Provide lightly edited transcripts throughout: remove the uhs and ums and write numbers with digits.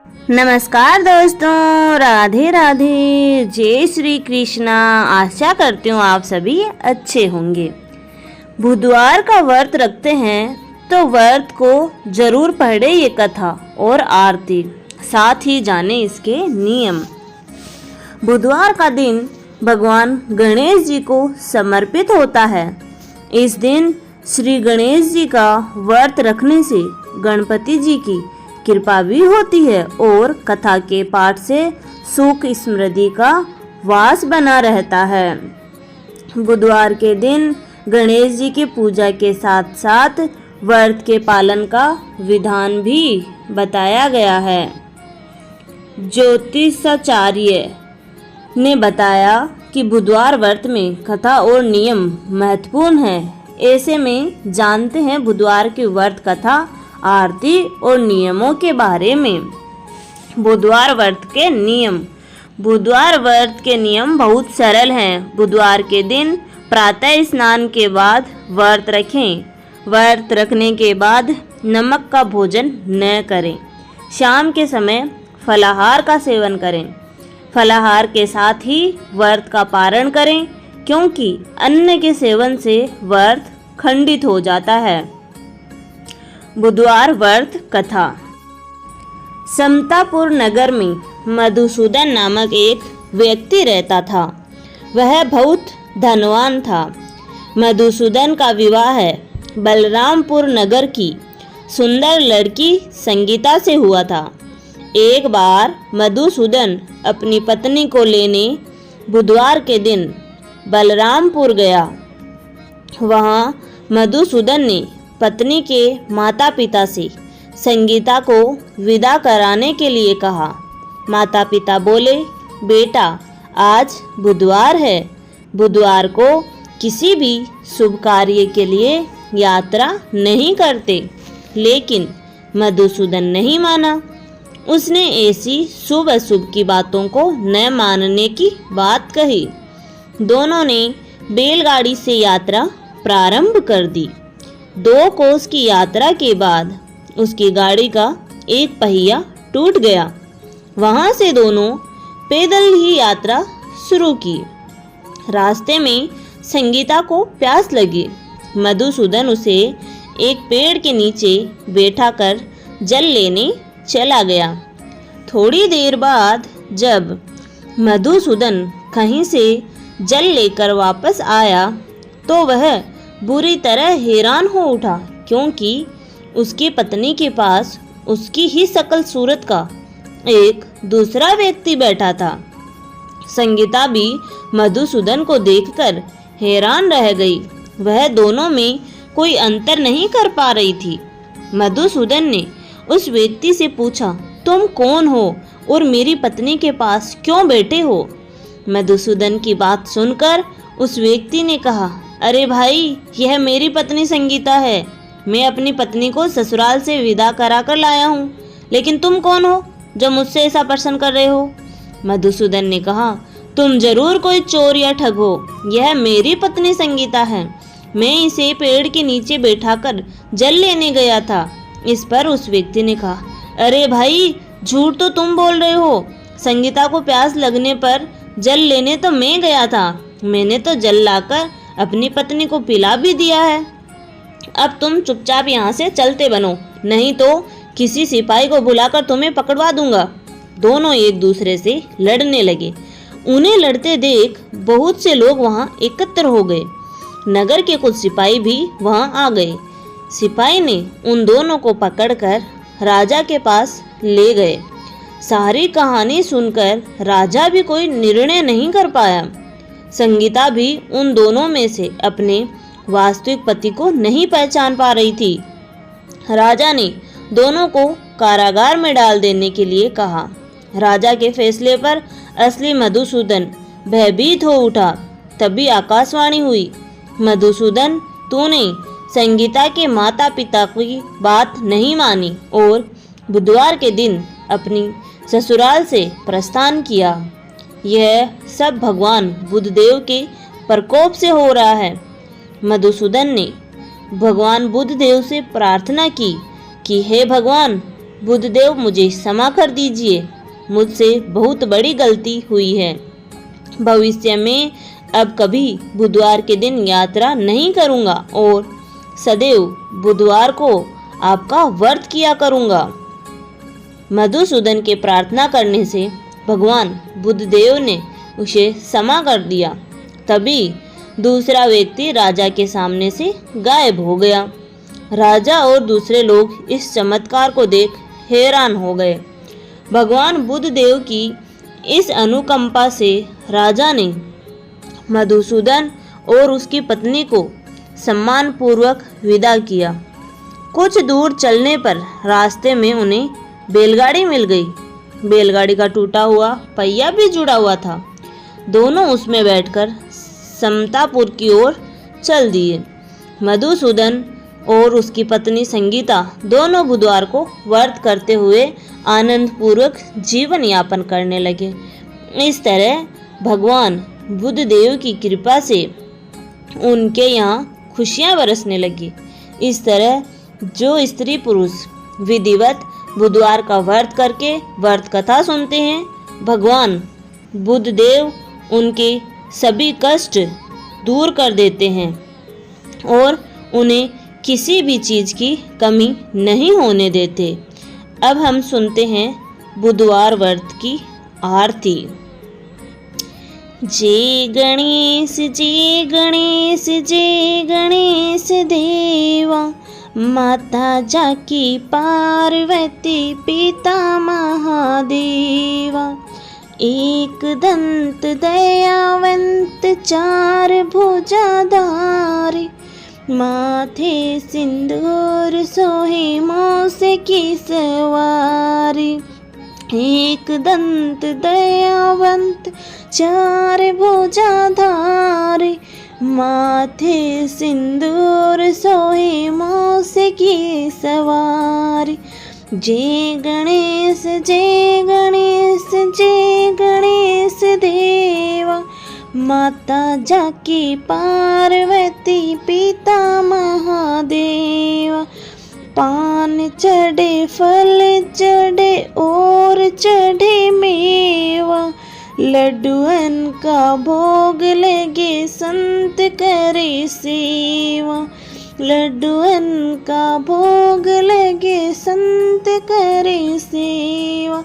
नमस्कार दोस्तों, राधे राधे, जय श्री कृष्णा। आशा करती हूँ आप सभी अच्छे होंगे। बुधवार का व्रत रखते हैं तो व्रत को जरूर पढ़े ये कथा और आरती, साथ ही जाने इसके नियम। बुधवार का दिन भगवान गणेश जी को समर्पित होता है। इस दिन श्री गणेश जी का व्रत रखने से गणपति जी की कृपा भी होती है और कथा के पाठ से सुख समृद्धि का वास बना रहता है। बुधवार के दिन गणेश जी की पूजा के साथ साथ व्रत के पालन का विधान भी बताया गया है। ज्योतिषाचार्य ने बताया कि बुधवार व्रत में कथा और नियम महत्वपूर्ण है। ऐसे में जानते हैं बुधवार की व्रत कथा, आरती और नियमों के बारे में। बुधवार व्रत के नियम। बुधवार व्रत के नियम बहुत सरल हैं। बुधवार के दिन प्रातः स्नान के बाद व्रत रखें। व्रत रखने के बाद नमक का भोजन न करें। शाम के समय फलाहार का सेवन करें। फलाहार के साथ ही व्रत का पारण करें, क्योंकि अन्न के सेवन से व्रत खंडित हो जाता है। बुधवार व्रत कथा। समतापुर नगर में मधुसूदन नामक एक व्यक्ति रहता था। वह बहुत धनवान था। मधुसूदन का विवाह बलरामपुर नगर की सुंदर लड़की संगीता से हुआ था। एक बार मधुसूदन अपनी पत्नी को लेने बुधवार के दिन बलरामपुर गया। वहां मधुसूदन ने पत्नी के माता पिता से संगीता को विदा कराने के लिए कहा। माता पिता बोले, बेटा आज बुधवार है। बुधवार को किसी भी शुभ कार्य के लिए यात्रा नहीं करते। लेकिन मधुसूदन नहीं माना। उसने ऐसी शुभ अशुभ की बातों को न मानने की बात कही। दोनों ने बैलगाड़ी से यात्रा प्रारंभ कर दी। 2 कोस की यात्रा के बाद उसकी गाड़ी का एक पहिया टूट गया। वहां से दोनों पैदल ही यात्रा शुरू की। रास्ते में संगीता को प्यास लगी। मधुसूदन उसे एक पेड़ के नीचे बैठा कर जल लेने चला गया। थोड़ी देर बाद जब मधुसूदन कहीं से जल लेकर वापस आया तो वह बुरी तरह हैरान हो उठा, क्योंकि उसकी पत्नी के पास उसकी ही शकल सूरत का एक दूसरा व्यक्ति बैठा था। संगीता भी मधुसूदन को देखकर हैरान रह गई। वह दोनों में कोई अंतर नहीं कर पा रही थी। मधुसूदन ने उस व्यक्ति से पूछा, तुम कौन हो और मेरी पत्नी के पास क्यों बैठे हो? मधुसूदन की बात सुनकर उस व्यक्ति ने कहा, अरे भाई, यह मेरी पत्नी संगीता है। मैं अपनी पत्नी को ससुराल से विदा करा कर लाया हूँ। लेकिन तुम कौन हो जो मुझसे ऐसा प्रश्न कर रहे हो? मधुसूदन ने कहा, तुम जरूर कोई चोर या ठग हो। यह मेरी पत्नी संगीता है। मैं इसे पेड़ के नीचे बैठाकर जल लेने गया था। इस पर उस व्यक्ति ने कहा, अरे भाई, झूठ तो तुम बोल रहे हो। संगीता को प्यास लगने पर जल लेने तो मैं गया था। मैंने तो जल लाकर अपनी पत्नी को पिला भी दिया है। अब तुम चुपचाप यहाँ से चलते बनो, नहीं तो किसी सिपाही को बुलाकर तुम्हें पकड़वा दूंगा। दोनों एक दूसरे से लड़ने लगे। उन्हें लड़ते देख बहुत से लोग वहाँ एकत्र हो गए। नगर के कुछ सिपाही भी वहाँ आ गए। सिपाही ने उन दोनों को पकड़कर राजा के पास ले गए। सारी कहानी सुनकर राजा भी कोई निर्णय नहीं कर पाया। संगीता भी उन दोनों में से अपने वास्तविक पति को नहीं पहचान पा रही थी। राजा ने दोनों को कारागार में डाल देने के लिए कहा। राजा के फैसले पर असली मधुसूदन भयभीत हो उठा। तभी आकाशवाणी हुई, मधुसूदन, तूने संगीता के माता पिता की बात नहीं मानी और बुधवार के दिन अपनी ससुराल से प्रस्थान किया। यह सब भगवान बुद्धदेव के प्रकोप से हो रहा है। मधुसूदन ने भगवान बुद्धदेव से प्रार्थना की कि हे भगवान, बुद्धदेव मुझे क्षमा कर दीजिए, मुझसे बहुत बड़ी गलती हुई है। भविष्य में अब कभी बुधवार के दिन यात्रा नहीं करूँगा और सदैव बुधवार को आपका व्रत किया करूँगा। मधुसूदन के प्रार्थना करने से भगवान बुद्धदेव ने उसे क्षमा कर दिया। तभी दूसरा व्यक्ति राजा के सामने से गायब हो गया। राजा और दूसरे लोग इस चमत्कार को देख हैरान हो गए। भगवान बुद्धदेव की इस अनुकंपा से राजा ने मधुसूदन और उसकी पत्नी को सम्मानपूर्वक विदा किया। कुछ दूर चलने पर रास्ते में उन्हें बैलगाड़ी मिल गई। बैलगाड़ी का टूटा हुआ पहिया भी जुड़ा हुआ था। दोनों उसमें बैठकर समतापुर की ओर चल दिए। मधुसूदन और उसकी पत्नी संगीता दोनों बुधवार को व्रत करते हुए आनंद पूर्वक जीवन यापन करने लगे। इस तरह भगवान बुद्धदेव की कृपा से उनके यहाँ खुशियाँ बरसने लगी। इस तरह जो स्त्री पुरुष विधिवत बुधवार का व्रत करके व्रत कथा सुनते हैं, भगवान बुद्धदेव उनके सभी कष्ट दूर कर देते हैं और उन्हें किसी भी चीज़ की कमी नहीं होने देते। अब हम सुनते हैं बुधवार व्रत की आरती। जय गणेश जय गणेश जय गणेश देवा, माता जाकी पार्वती पिता महादेवा। एक दंत दयावंत चार भुजाधारी, माथे सिंदूर सोहे मौसे की सवारी। एक दंत दयावंत चार भुजाधारी, माथे सिंदूर सोहे मौसे की सवारी। जय गणेश जय गणेश जय गणेश देवा, माता जाकी पार्वती पिता महादेवा। पान चढ़े फल चढ़े और चढ़े मेवा, लड्डुअन का भोग लगे संत करे सेवा। लड्डुअन का भोग लगे संत करे सेवा।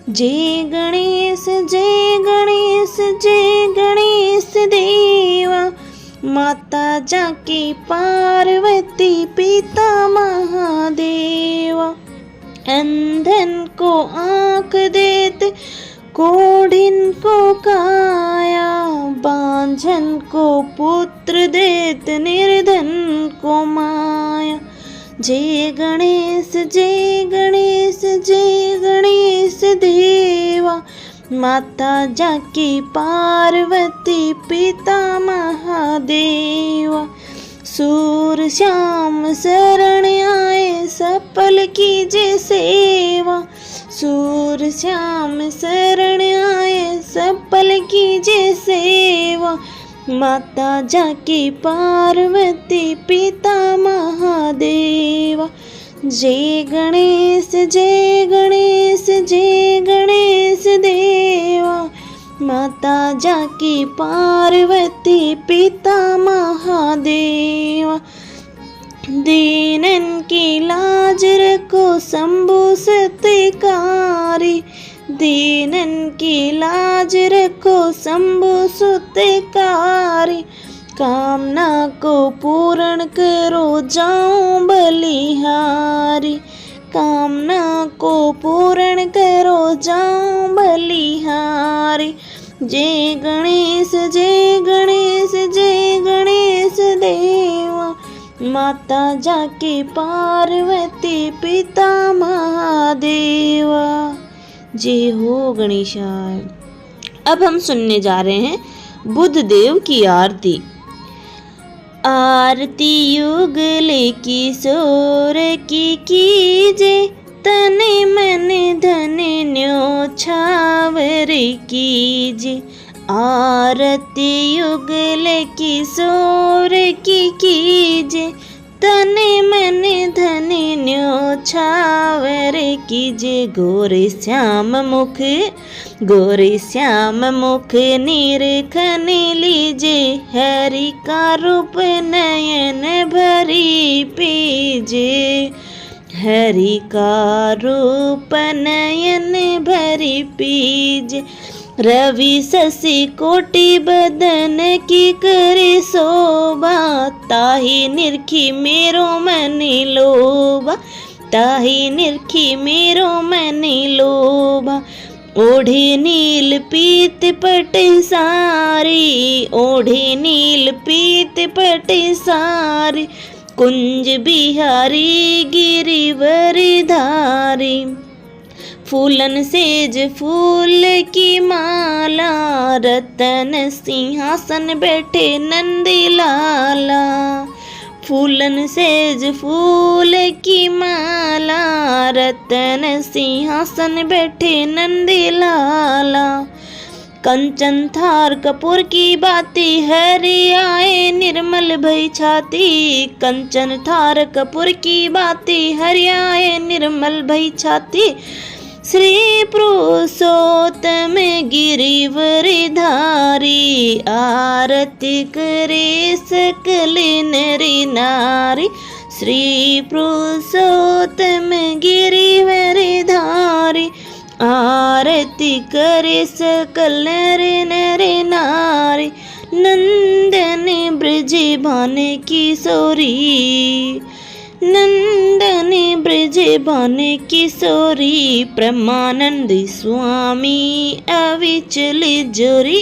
जय गणेश जय गणेश जय गणेश देवा, माता जाकी पार्वती पिता महादेवा। अंधन को आँख देते कोढ़िन को काया, बांझन को पुत्र देत निर्धन को माया। जय गणेश जय गणेश जय गणेश देवा, माता जाकी पार्वती पिता महादेवा। सूर श्याम शरण आए सफल कीजे सेवा, सूर श्याम शरण आए सफल कीजे सेवा। माता जाकी पार्वती पिता महादेवा। जय गणेश जय गणेश जय गणेश देवा, माता जाकी पार्वती पिता महादेवा। दीनन की लाज रखो शंभु सत्कारी, दीनन की लाज रखो शंभु सत्कारी। कामना को पूर्ण करो जाऊं बलिहारी, कामना को पूर्ण करो जाऊं बलिहारी। जय गणेश जय गणेश जय गणेश देवा, माता जाकी पार्वती पिता महादेवा। जय हो गणेशाय। अब हम सुनने जा रहे हैं बुद्धदेव की आरती। आरती युगले किशोर की कीजे, तने मन धन न्योछावर कीजे। आरती युगले किशोर की कीजे, तने मने धने न्योछावर कीजे गोरे श्याम मुख निरखन लीजे हरि का रूप नयन भरी पीजे हरि का रूप नयन भरी पीजे रवि शशि कोटि बदन की करे शोभा ताहि निरखी मेरो मन लोभा ताहि निरखी मेरो मन लोभा ओढ़े नील पीत पट सारी ओढ़े नील पीत पट सारी कुंज बिहारी गिरिवर धारी फूलन सेज फूल की माला रतन सिंहासन बैठे नंदी लाला फूलन सेज फूल की माला रतन सिंहासन बैठे नंदी लाला कंचन थार कपूर की बाती हरि आए निर्मल भई छाती कंचन थार कपूर की बाती हरि आए निर्मल भई छाती श्री पुरुषोत्तम गिरिवर धारी आरती करे सकल नरी नारी श्री पुरुषोत्तम गिरिवर धारी आरती करे सकल नर नारी नंदन ब्रज भान किशोरी नंदन ब्रज भान किशोरी परमानंद स्वामी अविचल जोरी।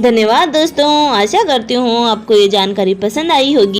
धन्यवाद दोस्तों, आशा करती हूँ आपको ये जानकारी पसंद आई होगी।